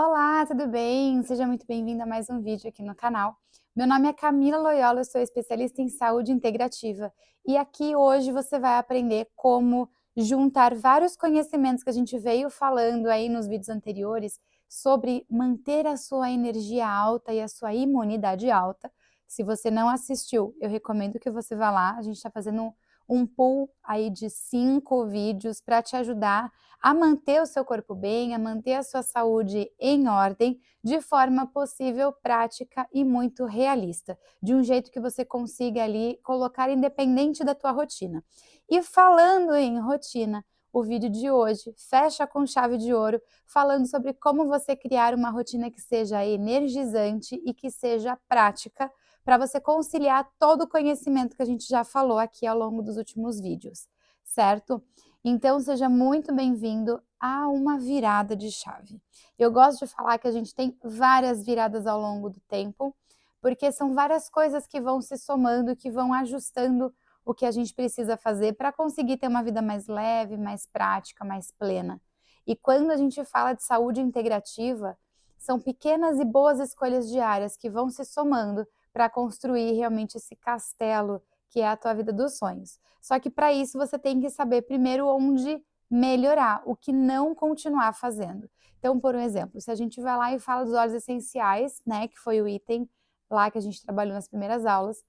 Olá, tudo bem? Seja muito bem-vinda a mais um vídeo aqui no canal. Meu nome é Camila Loyola, eu sou especialista em saúde integrativa e aqui hoje você vai aprender como juntar vários conhecimentos que a gente veio falando aí nos vídeos anteriores sobre manter a sua energia alta e a sua imunidade alta. Se você não assistiu, eu recomendo que você vá lá, a gente está fazendo um pool aí de 5 vídeos para te ajudar a manter o seu corpo bem, a manter a sua saúde em ordem, de forma possível, prática e muito realista, de um jeito que você consiga ali colocar independente da tua rotina. E falando em rotina, o vídeo de hoje fecha com chave de ouro, falando sobre como você criar uma rotina que seja energizante e que seja prática, para você conciliar todo o conhecimento que a gente já falou aqui ao longo dos últimos vídeos, certo? Então seja muito bem-vindo a uma virada de chave. Eu gosto de falar que a gente tem várias viradas ao longo do tempo, porque são várias coisas que vão se somando, que vão ajustando o que a gente precisa fazer para conseguir ter uma vida mais leve, mais prática, mais plena. E quando a gente fala de saúde integrativa, são pequenas e boas escolhas diárias que vão se somando para construir realmente esse castelo que é a tua vida dos sonhos. Só que para isso você tem que saber primeiro onde melhorar, o que não continuar fazendo. Então, por um exemplo, se a gente vai lá e fala dos óleos essenciais, né, que foi o item lá que a gente trabalhou nas primeiras aulas,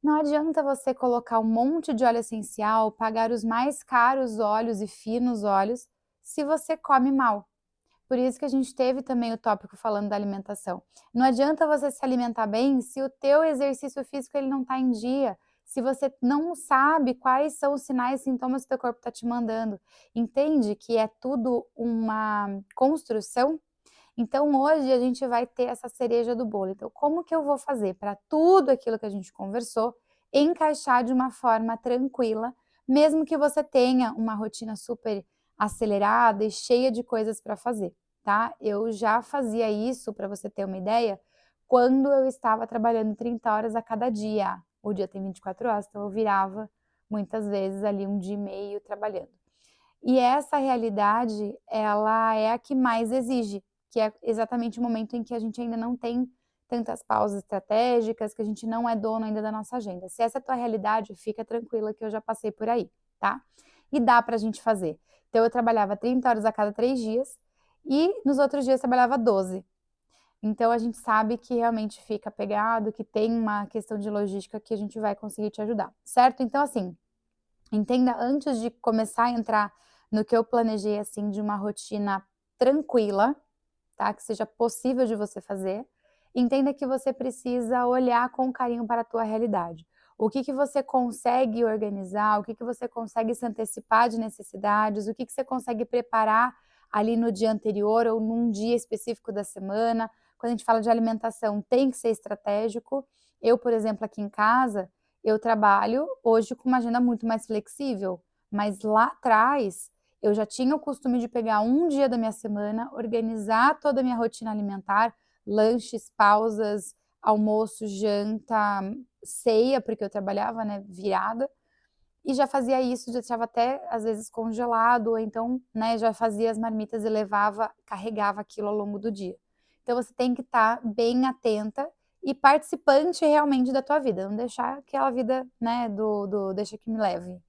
não adianta você colocar um monte de óleo essencial, pagar os mais caros óleos e finos óleos, se você come mal. Por isso que a gente teve também o tópico falando da alimentação. Não adianta você se alimentar bem se o teu exercício físico ele não está em dia, se você não sabe quais são os sinais e sintomas que o teu corpo está te mandando. Entende que é tudo uma construção? Então hoje a gente vai ter essa cereja do bolo. Então como que eu vou fazer para tudo aquilo que a gente conversou encaixar de uma forma tranquila, mesmo que você tenha uma rotina super acelerada e cheia de coisas para fazer, tá? Eu já fazia isso, para você ter uma ideia, quando eu estava trabalhando 30 horas a cada dia. O dia tem 24 horas, então eu virava muitas vezes ali um dia e meio trabalhando. E essa realidade, ela é a que mais exige, que é exatamente o momento em que a gente ainda não tem tantas pausas estratégicas, que a gente não é dono ainda da nossa agenda. Se essa é a tua realidade, fica tranquila que eu já passei por aí, tá? E dá pra gente fazer. Então eu trabalhava 30 horas a cada 3 dias e nos outros dias trabalhava 12. Então a gente sabe que realmente fica pegado, que tem uma questão de logística que a gente vai conseguir te ajudar, certo? Então assim, entenda antes de começar a entrar no que eu planejei, assim, de uma rotina tranquila, tá, que seja possível de você fazer, entenda que você precisa olhar com carinho para a tua realidade. O que que você consegue organizar, o que que você consegue se antecipar de necessidades, o que que você consegue preparar ali no dia anterior ou num dia específico da semana. Quando a gente fala de alimentação, tem que ser estratégico. Eu, por exemplo, aqui em casa, eu trabalho hoje com uma agenda muito mais flexível, mas lá atrás eu já tinha o costume de pegar um dia da minha semana, organizar toda a minha rotina alimentar, lanches, pausas, almoço, janta, ceia, porque eu trabalhava, né, virada, e já fazia isso, já deixava até às vezes congelado, ou então, né, já fazia as marmitas e levava, carregava aquilo ao longo do dia. Então você tem que estar bem atenta e participante realmente da tua vida, não deixar aquela vida, né, do deixa que me leve.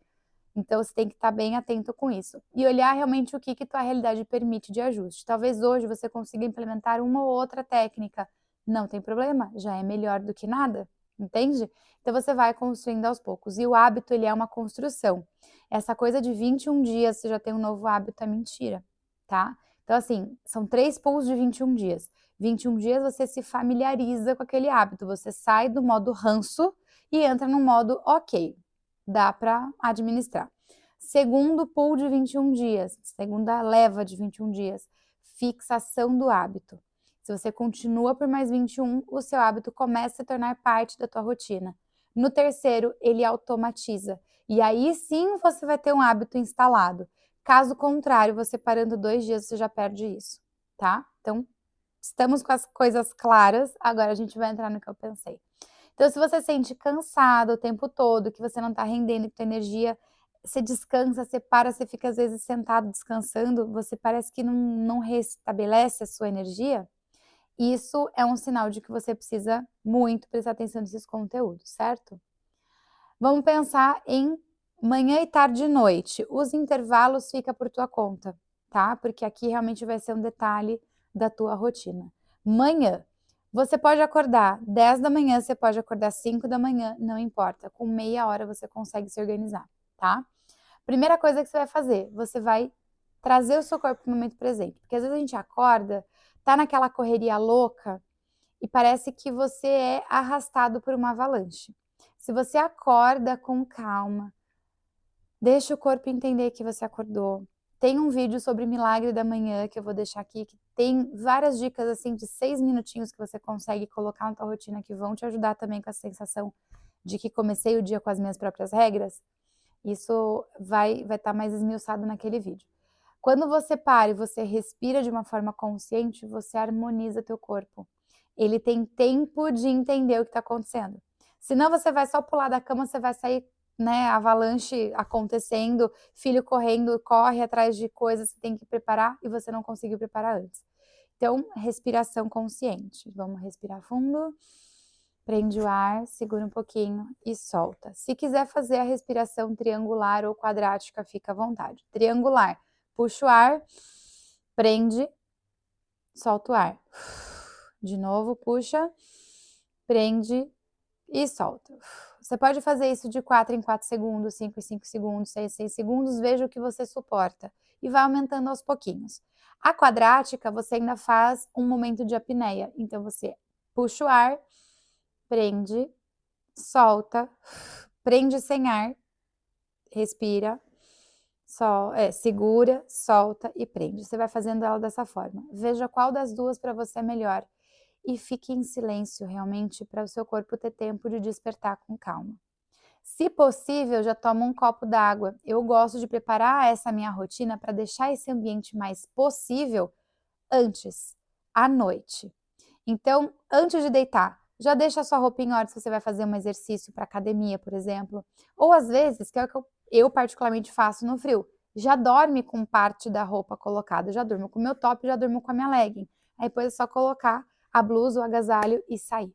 Então você tem que estar bem atento com isso. E olhar realmente o que que tua realidade permite de ajuste. Talvez hoje você consiga implementar uma ou outra técnica, não tem problema, já é melhor do que nada, entende? Então você vai construindo aos poucos. E o hábito, ele é uma construção. Essa coisa de 21 dias você já tem um novo hábito é mentira, tá? Então assim, são 3 pools de 21 dias. 21 dias você se familiariza com aquele hábito, você sai do modo ranço e entra no modo ok, dá para administrar. Segundo pool de 21 dias, segunda leva de 21 dias, fixação do hábito. Se você continua por mais 21, o seu hábito começa a se tornar parte da tua rotina. No terceiro, ele automatiza. E aí sim você vai ter um hábito instalado. Caso contrário, você parando 2 dias, você já perde isso, tá? Então, estamos com as coisas claras, agora a gente vai entrar no que eu pensei. Então, se você sente cansado o tempo todo, que você não está rendendo, que tua energia você descansa, você para, você fica às vezes sentado descansando, você parece que não restabelece a sua energia, isso é um sinal de que você precisa muito prestar atenção nesses conteúdos, certo? Vamos pensar em manhã e tarde e noite. Os intervalos fica por tua conta, tá? Porque aqui realmente vai ser um detalhe da tua rotina. Manhã, você pode acordar 10 da manhã, você pode acordar 5 da manhã, não importa. Com meia hora você consegue se organizar, tá? Primeira coisa que você vai fazer, você vai trazer o seu corpo para o momento presente. Porque às vezes a gente acorda, tá naquela correria louca e parece que você é arrastado por uma avalanche. Se você acorda com calma, deixa o corpo entender que você acordou. Tem um vídeo sobre milagre da manhã que eu vou deixar aqui, que tem várias dicas assim de 6 minutinhos que você consegue colocar na tua rotina que vão te ajudar também com a sensação de que comecei o dia com as minhas próprias regras. Isso vai estar mais esmiuçado naquele vídeo. Quando você para e você respira de uma forma consciente, você harmoniza teu corpo. Ele tem tempo de entender o que está acontecendo. Senão você vai só pular da cama, você vai sair, né, avalanche acontecendo, filho correndo, corre atrás de coisas que tem que preparar e você não conseguiu preparar antes. Então, respiração consciente. Vamos respirar fundo. Prende o ar, segura um pouquinho e solta. Se quiser fazer a respiração triangular ou quadrática, fica à vontade. Triangular, puxa o ar, prende, solta o ar. De novo, puxa, prende e solta. Você pode fazer isso de 4 em 4 segundos, 5 em 5 segundos, 6 em 6 segundos, veja o que você suporta e vai aumentando aos pouquinhos. A quadrática, você ainda faz um momento de apneia, então você puxa o ar, prende, solta, prende sem ar, respira, segura, solta e prende. Você vai fazendo ela dessa forma. Veja qual das duas para você é melhor e fique em silêncio realmente para o seu corpo ter tempo de despertar com calma. Se possível, já toma um copo d'água. Eu gosto de preparar essa minha rotina para deixar esse ambiente mais possível antes, à noite. Então, antes de deitar, já deixa a sua roupa em ordem se você vai fazer um exercício para academia, por exemplo. Ou às vezes, que é o que eu particularmente faço no frio, já dorme com parte da roupa colocada. Já durmo com o meu top, já durmo com a minha legging. Aí depois é só colocar a blusa, o agasalho e sair,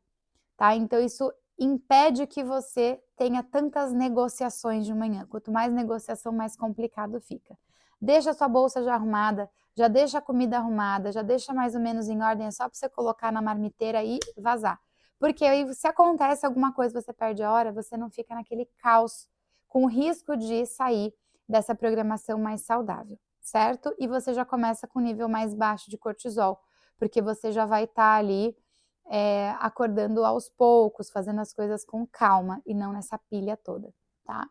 tá? Então isso impede que você tenha tantas negociações de manhã. Quanto mais negociação, mais complicado fica. Deixa a sua bolsa já arrumada, já deixa a comida arrumada, já deixa mais ou menos em ordem, é só para você colocar na marmiteira e vazar. Porque aí, se acontece alguma coisa, você perde a hora, você não fica naquele caos, com o risco de sair dessa programação mais saudável, certo? E você já começa com um nível mais baixo de cortisol, porque você já vai estar ali acordando aos poucos, fazendo as coisas com calma e não nessa pilha toda, tá?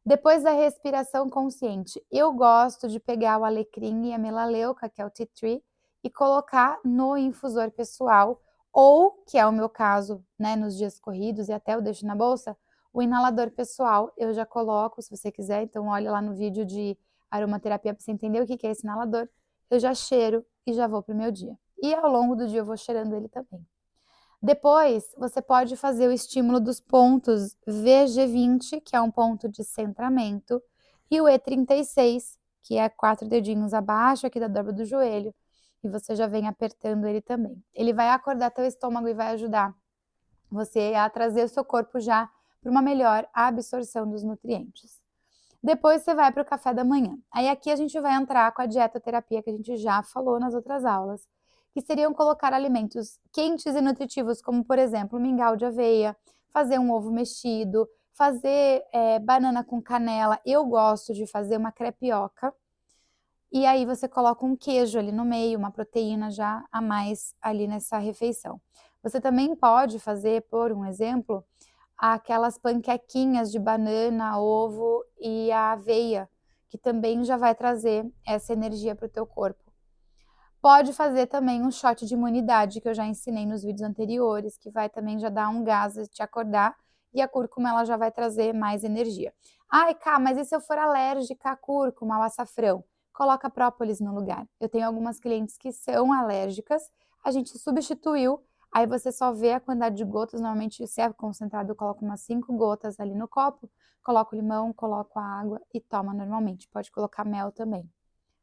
Depois da respiração consciente, eu gosto de pegar o alecrim e a melaleuca, que é o tea tree, e colocar no infusor pessoal, ou, que é o meu caso, né, nos dias corridos e até eu deixo na bolsa, o inalador pessoal eu já coloco, se você quiser, então olha lá no vídeo de aromaterapia para você entender o que é esse inalador, eu já cheiro e já vou para o meu dia. E ao longo do dia eu vou cheirando ele também. Depois, você pode fazer o estímulo dos pontos VG20, que é um ponto de centramento, e o E36, que é 4 dedinhos abaixo aqui da dobra do joelho, e você já vem apertando ele também. Ele vai acordar teu estômago e vai ajudar você a trazer o seu corpo já para uma melhor absorção dos nutrientes. Depois você vai para o café da manhã. Aí aqui a gente vai entrar com a dietoterapia que a gente já falou nas outras aulas, que seriam colocar alimentos quentes e nutritivos, como por exemplo, mingau de aveia, fazer um ovo mexido, fazer banana com canela. Eu gosto de fazer uma crepioca. E aí você coloca um queijo ali no meio, uma proteína já a mais ali nessa refeição. Você também pode fazer, por um exemplo, aquelas panquequinhas de banana, ovo e a aveia, que também já vai trazer essa energia para o teu corpo. Pode fazer também um shot de imunidade, que eu já ensinei nos vídeos anteriores, que vai também já dar um gás e te acordar, e a cúrcuma ela já vai trazer mais energia. Ai, Cá, mas e se eu for alérgica à cúrcuma, ao açafrão? Coloca própolis no lugar. Eu tenho algumas clientes que são alérgicas, a gente substituiu Aí você só vê a quantidade de gotas, normalmente se é concentrado eu coloco umas 5 gotas ali no copo, coloco limão, coloco a água e toma normalmente, pode colocar mel também,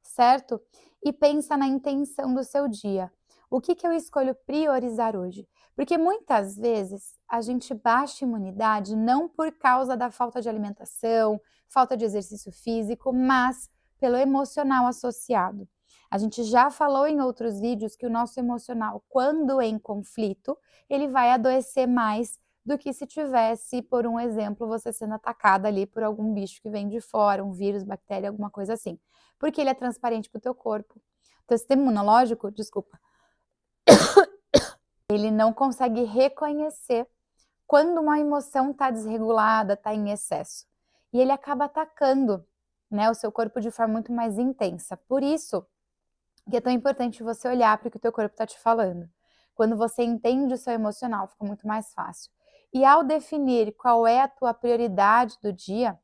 certo? E pensa na intenção do seu dia. O que eu escolho priorizar hoje? Porque muitas vezes a gente baixa a imunidade não por causa da falta de alimentação, falta de exercício físico, mas pelo emocional associado. A gente já falou em outros vídeos que o nosso emocional, quando em conflito, ele vai adoecer mais do que se tivesse, por um exemplo, você sendo atacada ali por algum bicho que vem de fora, um vírus, bactéria, alguma coisa assim. Porque ele é transparente para o teu corpo. Teu sistema imunológico, desculpa, ele não consegue reconhecer quando uma emoção está desregulada, está em excesso. E ele acaba atacando, né, o seu corpo de forma muito mais intensa. Por isso que é tão importante você olhar para o que o teu corpo está te falando. Quando você entende o seu emocional, fica muito mais fácil. E ao definir qual é a tua prioridade do dia,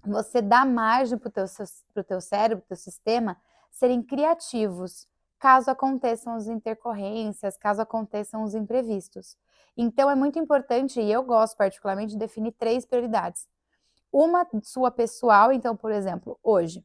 você dá margem para o teu cérebro, para o teu sistema, serem criativos, caso aconteçam as intercorrências, caso aconteçam os imprevistos. Então é muito importante, e eu gosto particularmente, de definir 3 prioridades. Uma sua pessoal, então, por exemplo, hoje,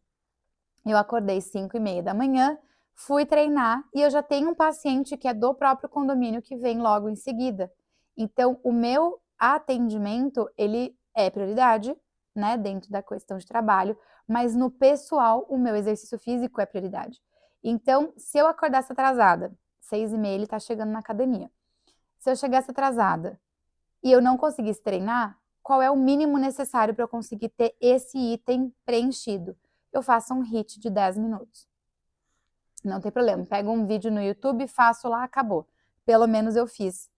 eu acordei 5h30 da manhã, fui treinar e eu já tenho um paciente que é do próprio condomínio que vem logo em seguida. Então, o meu atendimento, ele é prioridade, né, dentro da questão de trabalho, mas no pessoal, o meu exercício físico é prioridade. Então, se eu acordasse atrasada, 6h30 ele tá chegando na academia. Se eu chegasse atrasada e eu não conseguisse treinar, qual é o mínimo necessário para eu conseguir ter esse item preenchido? Eu faço um HIIT de 10 minutos. Não tem problema, pego um vídeo no YouTube, faço lá, acabou. Pelo menos eu fiz.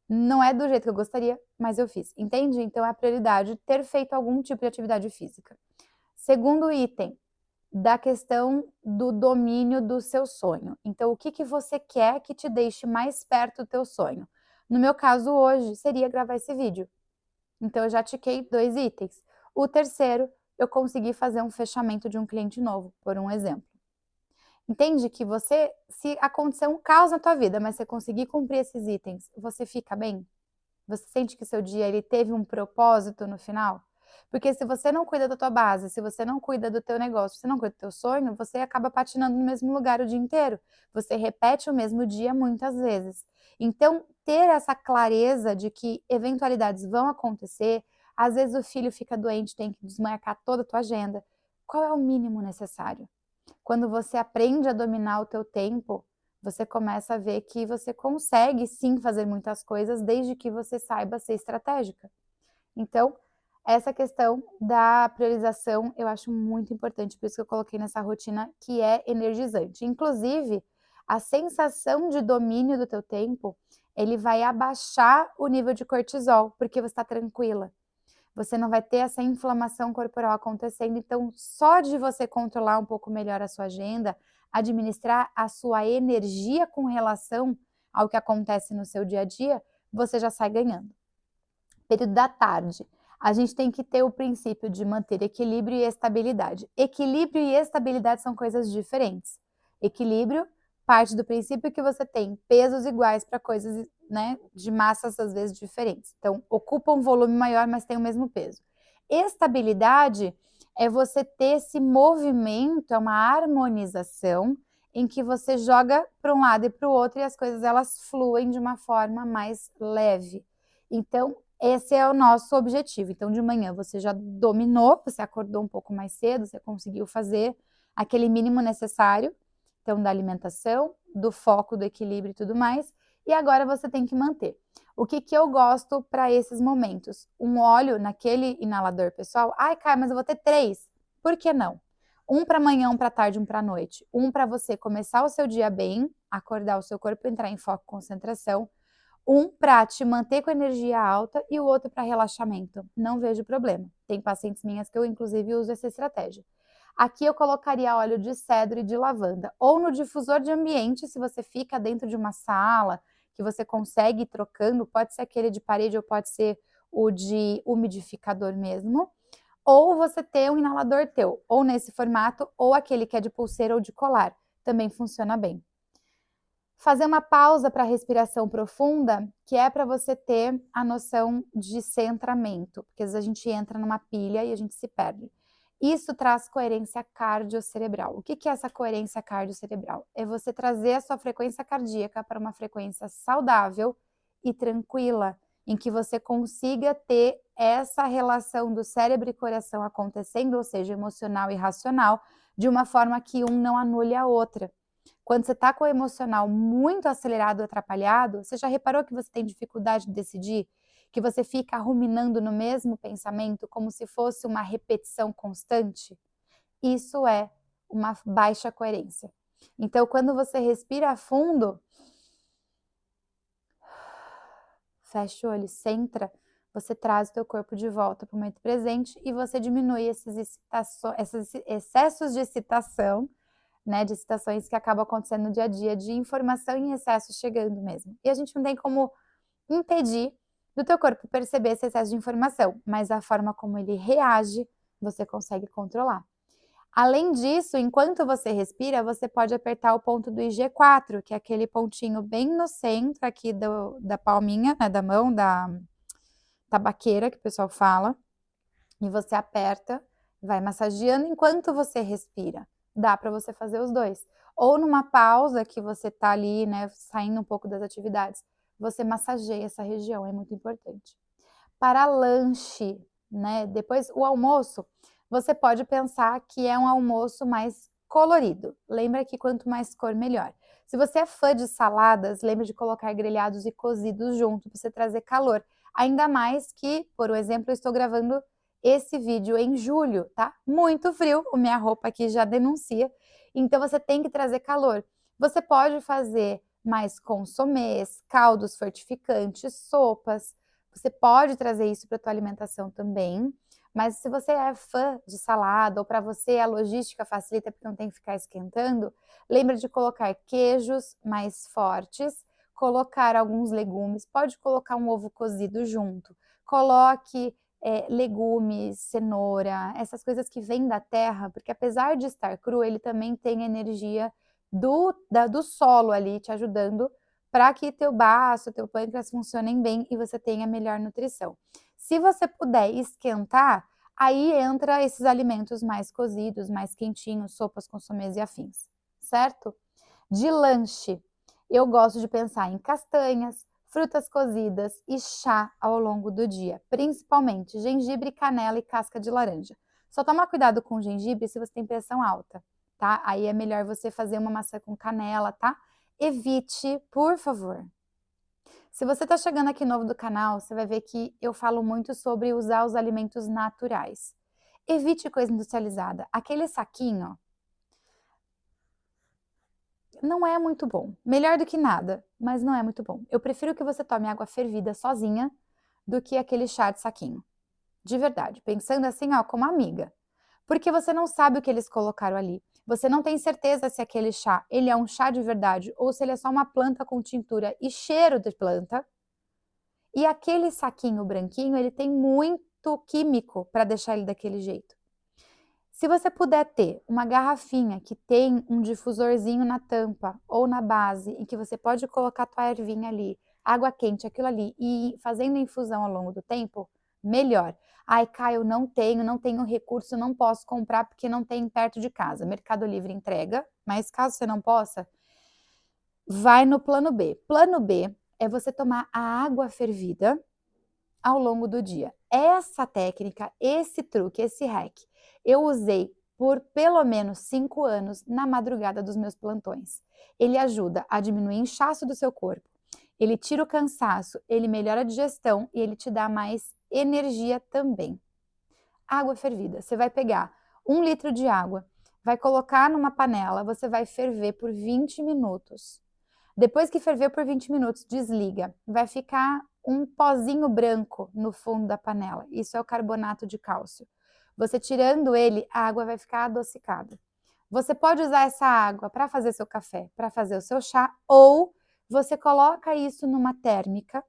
Não é do jeito que eu gostaria, mas eu fiz. Entende? Então é a prioridade ter feito algum tipo de atividade física. Segundo item, da questão do domínio do seu sonho. Então, o que você quer que te deixe mais perto do teu sonho? No meu caso hoje, seria gravar esse vídeo. Então, eu já tiquei 2 itens. O terceiro, eu consegui fazer um fechamento de um cliente novo, por um exemplo. Entende que você, se acontecer um caos na tua vida, mas você conseguir cumprir esses itens, você fica bem? Você sente que seu dia ele teve um propósito no final? Porque se você não cuida da tua base, se você não cuida do teu negócio, se você não cuida do teu sonho, você acaba patinando no mesmo lugar o dia inteiro. Você repete o mesmo dia muitas vezes. Então, ter essa clareza de que eventualidades vão acontecer, às vezes o filho fica doente, tem que desmarcar toda a tua agenda. Qual é o mínimo necessário? Quando você aprende a dominar o teu tempo, você começa a ver que você consegue sim fazer muitas coisas desde que você saiba ser estratégica. Então, essa questão da priorização eu acho muito importante, por isso que eu coloquei nessa rotina que é energizante. Inclusive, a sensação de domínio do teu tempo, ele vai abaixar o nível de cortisol, porque você está tranquila. Você não vai ter essa inflamação corporal acontecendo. Então, só de você controlar um pouco melhor a sua agenda, administrar a sua energia com relação ao que acontece no seu dia a dia, você já sai ganhando. Período da tarde. A gente tem que ter o princípio de manter equilíbrio e estabilidade. Equilíbrio e estabilidade são coisas diferentes. Equilíbrio parte do princípio que você tem pesos iguais para coisas, né, de massas às vezes diferentes. Então, ocupa um volume maior, mas tem o mesmo peso. Estabilidade é você ter esse movimento, é uma harmonização em que você joga para um lado e para o outro e as coisas elas fluem de uma forma mais leve. Então, esse é o nosso objetivo. Então, de manhã você já dominou, você acordou um pouco mais cedo, você conseguiu fazer aquele mínimo necessário, então da alimentação, do foco, do equilíbrio e tudo mais, e agora você tem que manter. O que eu gosto para esses momentos? Um óleo naquele inalador pessoal. Ai, Kai, mas eu vou ter 3. Por que não? Um para manhã, um para tarde, um para noite. Um para você começar o seu dia bem, acordar o seu corpo, entrar em foco e concentração. Um para te manter com energia alta e o outro para relaxamento. Não vejo problema. Tem pacientes minhas que eu, inclusive, uso essa estratégia. Aqui eu colocaria óleo de cedro e de lavanda. Ou no difusor de ambiente, se você fica dentro de uma sala, que você consegue ir trocando, pode ser aquele de parede ou pode ser o de umidificador mesmo. Ou você ter um inalador teu, ou nesse formato, ou aquele que é de pulseira ou de colar. Também funciona bem. Fazer uma pausa para respiração profunda, que é para você ter a noção de centramento, porque às vezes a gente entra numa pilha e a gente se perde. Isso traz coerência cardiocerebral. O que é essa coerência cardiocerebral? É você trazer a sua frequência cardíaca para uma frequência saudável e tranquila, em que você consiga ter essa relação do cérebro e coração acontecendo, ou seja, emocional e racional, de uma forma que um não anule a outra. Quando você está com o emocional muito acelerado, atrapalhado, você já reparou que você tem dificuldade de decidir? Que você fica ruminando no mesmo pensamento como se fosse uma repetição constante? Isso é uma baixa coerência. Então, quando você respira fundo, fecha o olho, centra, você traz o teu corpo de volta para o momento presente e você diminui esses excessos de excitação, né, de situações que acabam acontecendo no dia a dia, de informação em excesso chegando mesmo. E a gente não tem como impedir do teu corpo perceber esse excesso de informação, mas a forma como ele reage, você consegue controlar. Além disso, enquanto você respira, você pode apertar o ponto do IG4, que é aquele pontinho bem no centro aqui da palminha, né, da mão, da tabaqueira, que o pessoal fala, e você aperta, vai massageando enquanto você respira. Dá para você fazer os dois. Ou numa pausa que você tá ali, né, saindo um pouco das atividades, você massageia essa região, é muito importante. Para lanche, né, depois o almoço, você pode pensar que é um almoço mais colorido. Lembra que quanto mais cor, melhor. Se você é fã de saladas, lembre de colocar grelhados e cozidos junto, para você trazer calor. Ainda mais que, por exemplo, eu estou gravando esse vídeo em julho, tá? Muito frio, a minha roupa aqui já denuncia. Então você tem que trazer calor. Você pode fazer mais consomês, caldos fortificantes, sopas. Você pode trazer isso para a tua alimentação também. Mas se você é fã de salada ou para você a logística facilita porque não tem que ficar esquentando, lembra de colocar queijos mais fortes, colocar alguns legumes, pode colocar um ovo cozido junto. Coloque legumes, cenoura, essas coisas que vêm da terra, porque apesar de estar cru, ele também tem energia do solo ali te ajudando para que teu baço, teu pâncreas funcionem bem e você tenha melhor nutrição. Se você puder esquentar, aí entra esses alimentos mais cozidos, mais quentinhos, sopas, consomés e afins, certo? De lanche, eu gosto de pensar em castanhas, frutas cozidas e chá ao longo do dia, principalmente gengibre, canela e casca de laranja. Só toma cuidado com o gengibre se você tem pressão alta, tá? Aí é melhor você fazer uma maçã com canela, tá? Evite, por favor. Se você está chegando aqui novo do canal, você vai ver que eu falo muito sobre usar os alimentos naturais. Evite coisa industrializada. Aquele saquinho não é muito bom. Melhor do que nada, mas não é muito bom. Eu prefiro que você tome água fervida sozinha do que aquele chá de saquinho. De verdade, pensando assim, ó, como amiga. Porque você não sabe o que eles colocaram ali. Você não tem certeza se aquele chá, ele é um chá de verdade ou se ele é só uma planta com tintura e cheiro de planta. E aquele saquinho branquinho, ele tem muito químico para deixar ele daquele jeito. Se você puder ter uma garrafinha que tem um difusorzinho na tampa ou na base, em que você pode colocar a tua ervinha ali, água quente, aquilo ali, e ir fazendo infusão ao longo do tempo, melhor. Ai, Caio, não tenho recurso, não posso comprar porque não tem perto de casa. Mercado Livre entrega, mas caso você não possa, vai no plano B. Plano B é você tomar a água fervida ao longo do dia. Essa técnica, esse truque, esse hack, eu usei por pelo menos 5 anos na madrugada dos meus plantões. Ele ajuda a diminuir o inchaço do seu corpo, ele tira o cansaço, ele melhora a digestão e ele te dá mais energia também. Água fervida, você vai pegar 1 litro de água, vai colocar numa panela, você vai ferver por 20 minutos. Depois que ferver por 20 minutos, desliga. Vai ficar um pozinho branco no fundo da panela. Isso é o carbonato de cálcio. Você tirando ele, a água vai ficar adocicada. Você pode usar essa água para fazer seu café, para fazer o seu chá, ou você coloca isso numa térmica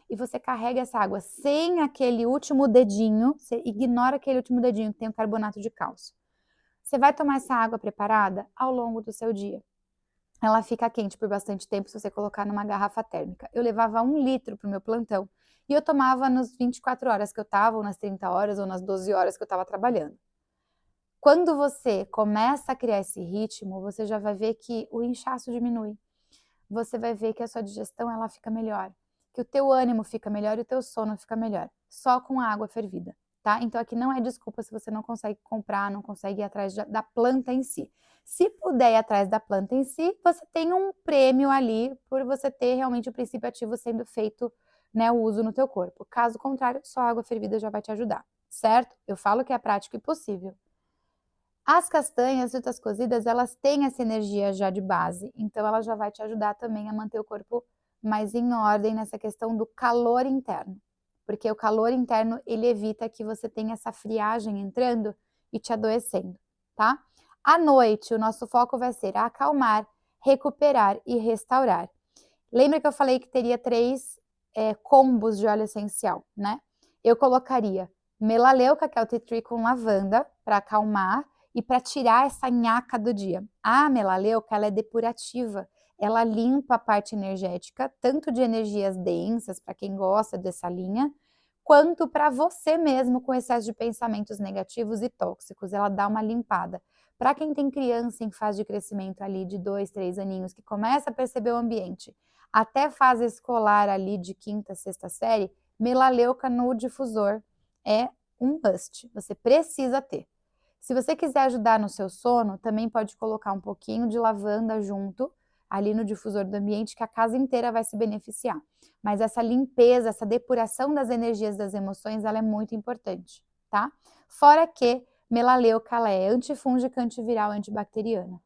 e você carrega essa água sem aquele último dedinho, você ignora aquele último dedinho que tem o carbonato de cálcio. Você vai tomar essa água preparada ao longo do seu dia. ela fica quente por bastante tempo se você colocar numa garrafa térmica. Eu levava 1 litro para o meu plantão e eu tomava nas 24 horas que eu estava, ou nas 30 horas, ou nas 12 horas que eu estava trabalhando. Quando você começa a criar esse ritmo, você já vai ver que o inchaço diminui. Você vai ver que a sua digestão ela fica melhor, que o teu ânimo fica melhor e o teu sono fica melhor, só com a água fervida, tá? Então aqui não é desculpa se você não consegue comprar, não consegue ir atrás da planta em si. Se puder ir atrás da planta em si, você tem um prêmio ali por você ter realmente o princípio ativo sendo feito, né, o uso no teu corpo. Caso contrário, só a água fervida já vai te ajudar, certo? Eu falo que é prático e possível. As castanhas, frutas cozidas, elas têm essa energia já de base, então ela já vai te ajudar também a manter o corpo mais em ordem nessa questão do calor interno, porque o calor interno ele evita que você tenha essa friagem entrando e te adoecendo, tá? À noite, o nosso foco vai ser acalmar, recuperar e restaurar. Lembra que eu falei que teria 3 combos de óleo essencial, né? Eu colocaria melaleuca, que é o tea tree com lavanda, para acalmar e para tirar essa nhaca do dia. A melaleuca, ela é depurativa, ela limpa a parte energética, tanto de energias densas, para quem gosta dessa linha, quanto para você mesmo com excesso de pensamentos negativos e tóxicos, ela dá uma limpada. Para quem tem criança em fase de crescimento ali de 2, 3 aninhos, que começa a perceber o ambiente, até fase escolar ali de quinta, sexta série, melaleuca no difusor é um must, você precisa ter. Se você quiser ajudar no seu sono, também pode colocar um pouquinho de lavanda junto, ali no difusor do ambiente, que a casa inteira vai se beneficiar. Mas essa limpeza, essa depuração das energias das emoções, ela é muito importante, tá? Fora que melaleuca, ela é antifúngica, antiviral, antibacteriana.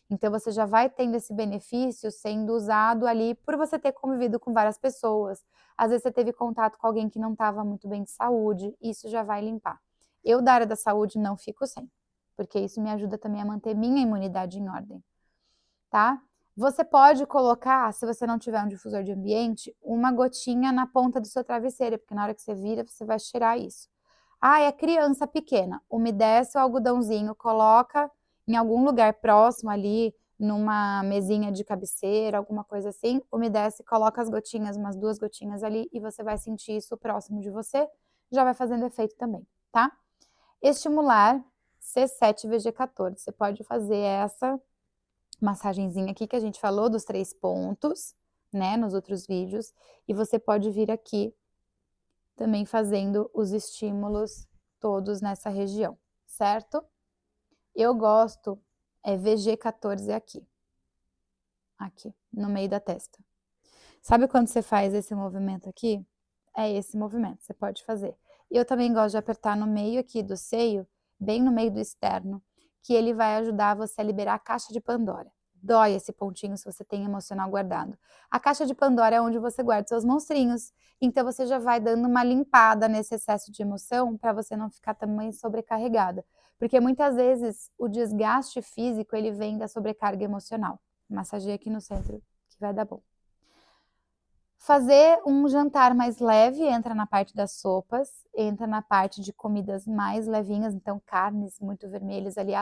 Então você já vai tendo esse benefício sendo usado ali por você ter convivido com várias pessoas. Às vezes você teve contato com alguém que não estava muito bem de saúde, isso já vai limpar. Eu da área da saúde não fico sem, porque isso me ajuda também a manter minha imunidade em ordem, tá? Você pode colocar, se você não tiver um difusor de ambiente, uma gotinha na ponta do seu travesseiro, porque na hora que você vira, você vai cheirar isso. Ah, é criança pequena, umedece o algodãozinho, coloca em algum lugar próximo ali, numa mesinha de cabeceira, alguma coisa assim, umedece, coloca as gotinhas, umas 2 gotinhas ali, e você vai sentir isso próximo de você, já vai fazendo efeito também, tá? Estimular C7-VG14, você pode fazer essa massagenzinha aqui que a gente falou dos 3 pontos, né, nos outros vídeos, e você pode vir aqui também fazendo os estímulos todos nessa região, certo? Eu gosto, VG14 aqui, no meio da testa. Sabe quando você faz esse movimento aqui? É esse movimento, você pode fazer. E eu também gosto de apertar no meio aqui do seio, bem no meio do externo, que ele vai ajudar você a liberar a caixa de Pandora. Dói esse pontinho se você tem emocional guardado. A caixa de Pandora é onde você guarda seus monstrinhos, então você já vai dando uma limpada nesse excesso de emoção para você não ficar também sobrecarregada. Porque muitas vezes o desgaste físico ele vem da sobrecarga emocional. Massageia aqui no centro que vai dar bom. Fazer um jantar mais leve, entra na parte das sopas, entra na parte de comidas mais levinhas, então carnes muito vermelhas ali,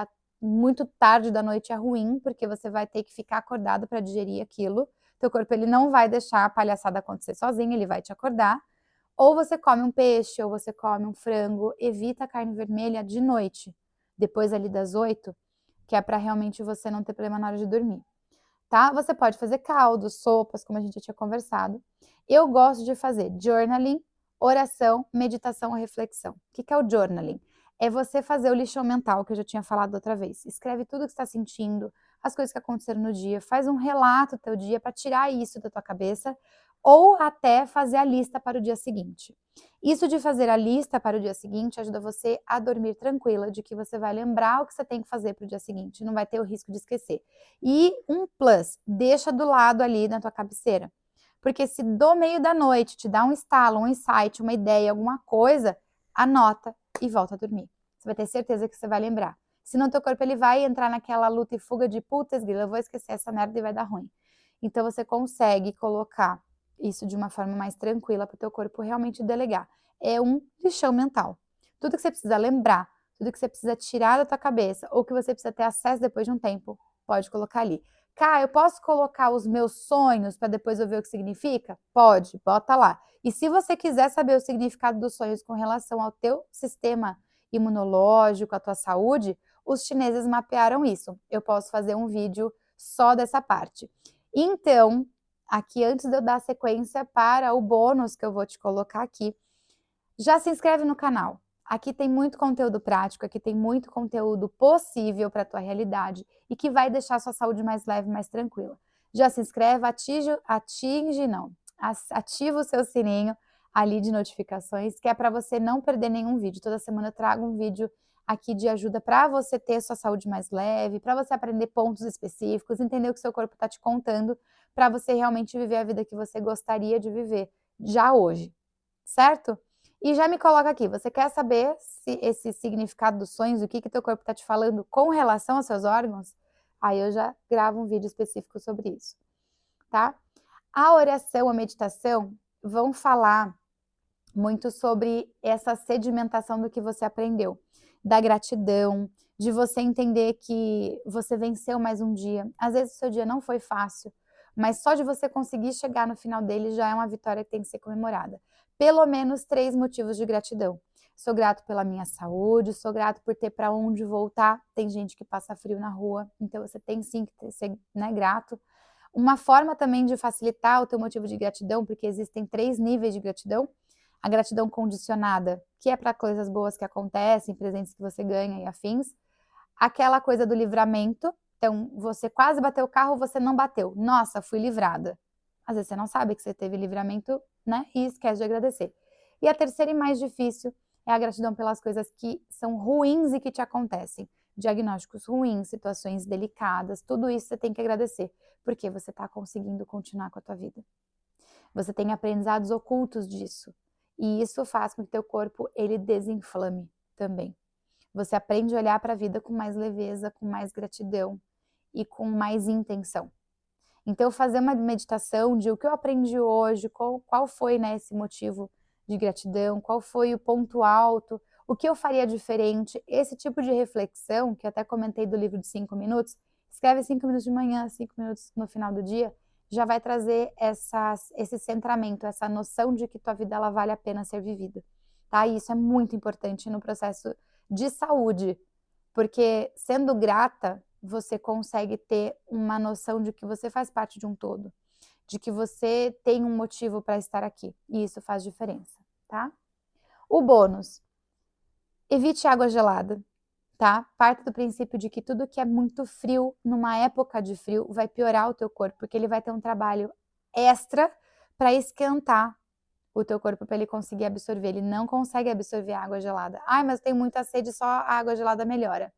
muito tarde da noite é ruim, porque você vai ter que ficar acordado para digerir aquilo. Teu corpo ele não vai deixar a palhaçada acontecer sozinho, ele vai te acordar. Ou você come um peixe, ou você come um frango, evita a carne vermelha de noite, depois ali das 8, que é para realmente você não ter problema na hora de dormir. Tá? Você pode fazer caldos, sopas, como a gente já tinha conversado. Eu gosto de fazer journaling, oração, meditação ou reflexão. O que é o journaling? É você fazer o lixão mental, que eu já tinha falado outra vez. Escreve tudo o que você está sentindo, as coisas que aconteceram no dia, faz um relato do teu dia para tirar isso da tua cabeça, ou até fazer a lista para o dia seguinte. Isso de fazer a lista para o dia seguinte ajuda você a dormir tranquila, de que você vai lembrar o que você tem que fazer para o dia seguinte, não vai ter o risco de esquecer. E um plus, deixa do lado ali na tua cabeceira. Porque se do meio da noite te dá um estalo, um insight, uma ideia, alguma coisa, anota e volta a dormir. Você vai ter certeza que você vai lembrar. Senão teu corpo ele vai entrar naquela luta e fuga de putz, grila, eu vou esquecer essa merda e vai dar ruim. Então você consegue colocar isso de uma forma mais tranquila para o teu corpo realmente delegar. É um lixão mental. Tudo que você precisa lembrar, tudo que você precisa tirar da tua cabeça ou que você precisa ter acesso depois de um tempo, pode colocar ali. Cá, eu posso colocar os meus sonhos para depois eu ver o que significa? Pode, bota lá. E se você quiser saber o significado dos sonhos com relação ao teu sistema imunológico, à tua saúde, os chineses mapearam isso. Eu posso fazer um vídeo só dessa parte. Então, aqui antes de eu dar sequência para o bônus que eu vou te colocar aqui, já se inscreve no canal. Aqui tem muito conteúdo prático, aqui tem muito conteúdo possível para a tua realidade e que vai deixar a sua saúde mais leve, mais tranquila. Já se inscreve, ativa o seu sininho ali de notificações, que é para você não perder nenhum vídeo. Toda semana eu trago um vídeo aqui de ajuda para você ter sua saúde mais leve, para você aprender pontos específicos, entender o que seu corpo está te contando, para você realmente viver a vida que você gostaria de viver já hoje, certo? E já me coloca aqui, você quer saber se esse significado dos sonhos, o que teu corpo está te falando com relação aos seus órgãos? Aí eu já gravo um vídeo específico sobre isso, tá? A oração, a meditação vão falar muito sobre essa sedimentação do que você aprendeu, da gratidão, de você entender que você venceu mais um dia. Às vezes o seu dia não foi fácil, mas só de você conseguir chegar no final dele já é uma vitória que tem que ser comemorada. Pelo menos 3 motivos de gratidão. Sou grato pela minha saúde, sou grato por ter para onde voltar. Tem gente que passa frio na rua, então você tem sim que ser, né, grato. Uma forma também de facilitar o teu motivo de gratidão, porque existem 3 níveis de gratidão. A gratidão condicionada, que é para coisas boas que acontecem, presentes que você ganha e afins. Aquela coisa do livramento, então você quase bateu o carro, você não bateu. Nossa, fui livrada. Às vezes você não sabe que você teve livramento, né? E esquece de agradecer. E a terceira e mais difícil é a gratidão pelas coisas que são ruins e que te acontecem. Diagnósticos ruins, situações delicadas, tudo isso você tem que agradecer, porque você está conseguindo continuar com a tua vida. Você tem aprendizados ocultos disso. E isso faz com que teu corpo ele desinflame também. Você aprende a olhar para a vida com mais leveza, com mais gratidão e com mais intenção. Então, fazer uma meditação de o que eu aprendi hoje, qual foi, né, esse motivo de gratidão, qual foi o ponto alto, o que eu faria diferente, esse tipo de reflexão, que eu até comentei do livro de 5 minutos, escreve 5 minutos de manhã, 5 minutos no final do dia, já vai trazer esse centramento, essa noção de que tua vida ela vale a pena ser vivida, tá? E isso é muito importante no processo de saúde, porque sendo grata, você consegue ter uma noção de que você faz parte de um todo, de que você tem um motivo para estar aqui, e isso faz diferença, tá? O bônus, evite água gelada, tá? Parte do princípio de que tudo que é muito frio, numa época de frio, vai piorar o teu corpo, porque ele vai ter um trabalho extra para esquentar o teu corpo para ele conseguir absorver. Ele não consegue absorver água gelada. Ai, mas tem muita sede, só a água gelada melhora.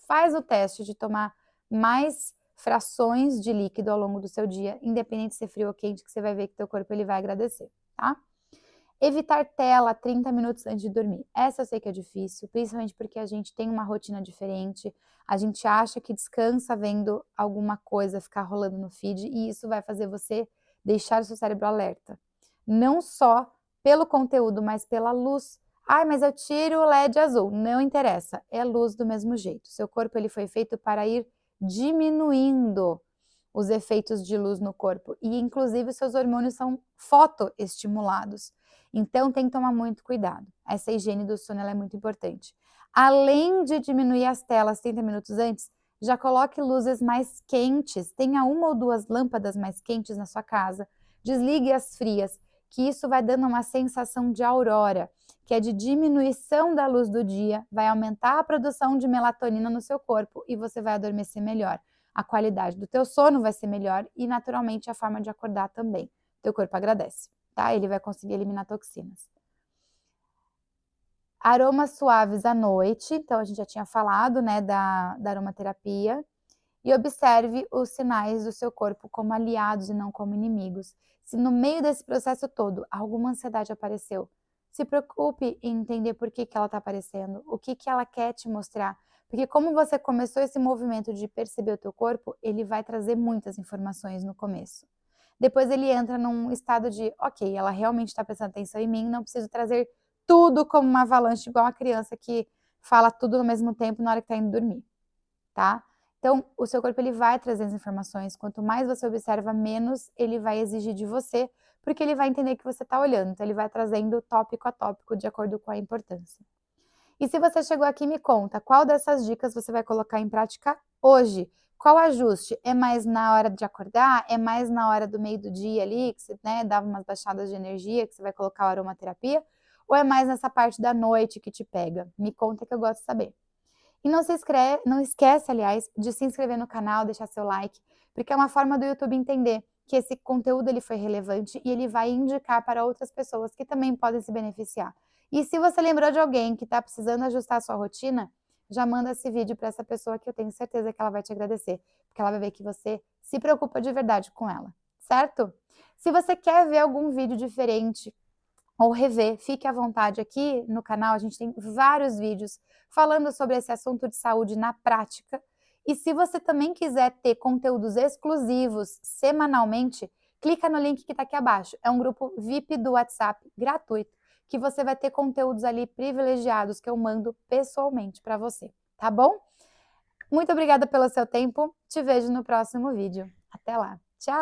Faz o teste de tomar mais frações de líquido ao longo do seu dia, independente de ser frio ou quente, que você vai ver que teu corpo ele vai agradecer, tá? Evitar tela 30 minutos antes de dormir. Essa eu sei que é difícil, principalmente porque a gente tem uma rotina diferente, a gente acha que descansa vendo alguma coisa ficar rolando no feed e isso vai fazer você deixar o seu cérebro alerta. Não só pelo conteúdo, mas pela luz. Ai, mas eu tiro o LED azul. Não interessa, é luz do mesmo jeito. Seu corpo ele foi feito para ir diminuindo os efeitos de luz no corpo e inclusive os seus hormônios são fotoestimulados. Então tem que tomar muito cuidado. Essa higiene do sono ela é muito importante. Além de diminuir as telas 30 minutos antes, já coloque luzes mais quentes, tenha 1 ou 2 lâmpadas mais quentes na sua casa, desligue as frias, que isso vai dando uma sensação de aurora, que é de diminuição da luz do dia, vai aumentar a produção de melatonina no seu corpo e você vai adormecer melhor. A qualidade do teu sono vai ser melhor e naturalmente a forma de acordar também. Teu corpo agradece, tá? Ele vai conseguir eliminar toxinas. Aromas suaves à noite, então a gente já tinha falado, né, da aromaterapia. E observe os sinais do seu corpo como aliados e não como inimigos. Se no meio desse processo todo alguma ansiedade apareceu, se preocupe em entender por que ela está aparecendo, o que ela quer te mostrar. Porque como você começou esse movimento de perceber o teu corpo, ele vai trazer muitas informações no começo. Depois ele entra num estado de, ok, ela realmente está prestando atenção em mim, não preciso trazer tudo como uma avalanche, igual a criança que fala tudo ao mesmo tempo na hora que está indo dormir, tá? Então, o seu corpo ele vai trazer as informações. Quanto mais você observa, menos ele vai exigir de você, porque ele vai entender que você está olhando. Então, ele vai trazendo tópico a tópico de acordo com a importância. E se você chegou aqui, me conta, qual dessas dicas você vai colocar em prática hoje? Qual ajuste? É mais na hora de acordar? É mais na hora do meio do dia ali, que você, né, dava umas baixadas de energia, que você vai colocar a aromaterapia? Ou é mais nessa parte da noite que te pega? Me conta que eu gosto de saber. E não esquece, aliás, de se inscrever no canal, deixar seu like, porque é uma forma do YouTube entender que esse conteúdo ele foi relevante e ele vai indicar para outras pessoas que também podem se beneficiar. E se você lembrou de alguém que está precisando ajustar a sua rotina, já manda esse vídeo para essa pessoa que eu tenho certeza que ela vai te agradecer, porque ela vai ver que você se preocupa de verdade com ela, certo? Se você quer ver algum vídeo diferente, ou rever, fique à vontade aqui no canal, a gente tem vários vídeos falando sobre esse assunto de saúde na prática. E se você também quiser ter conteúdos exclusivos semanalmente, clica no link que está aqui abaixo. É um grupo VIP do WhatsApp gratuito, que você vai ter conteúdos ali privilegiados que eu mando pessoalmente para você, tá bom? Muito obrigada pelo seu tempo, te vejo no próximo vídeo. Até lá, tchau!